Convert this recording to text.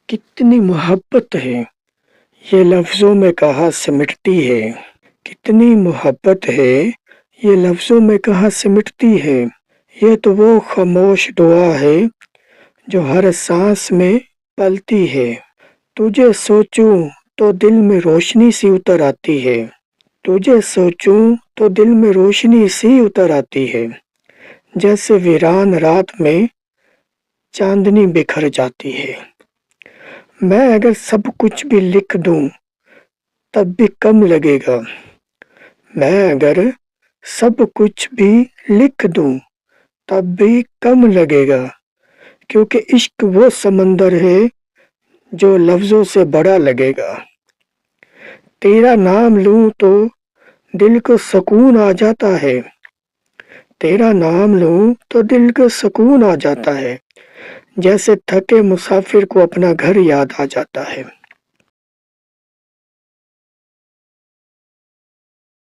कितनी मोहब्बत है ये लफ्जों में कहाँ सिमटती है। कितनी मोहब्बत है ये लफ्जों में कहाँ सिमटती है। ये तो वो खामोश दुआ है जो हर सांस में पलती है। तुझे सोचूं तो दिल में रोशनी सी उतर आती है। तुझे सोचूं तो दिल में रोशनी सी उतर आती है। जैसे वीरान रात में चांदनी बिखर जाती है। मैं अगर सब कुछ भी लिख दूं तब भी कम लगेगा। मैं अगर सब कुछ भी लिख दूं तब भी कम लगेगा, क्योंकि इश्क वो समंदर है जो लफ्जों से बड़ा लगेगा। तेरा नाम लूं तो दिल को सुकून आ जाता है। तेरा नाम लूं तो दिल को सुकून आ जाता है। जैसे थके मुसाफिर को अपना घर याद आ जाता है।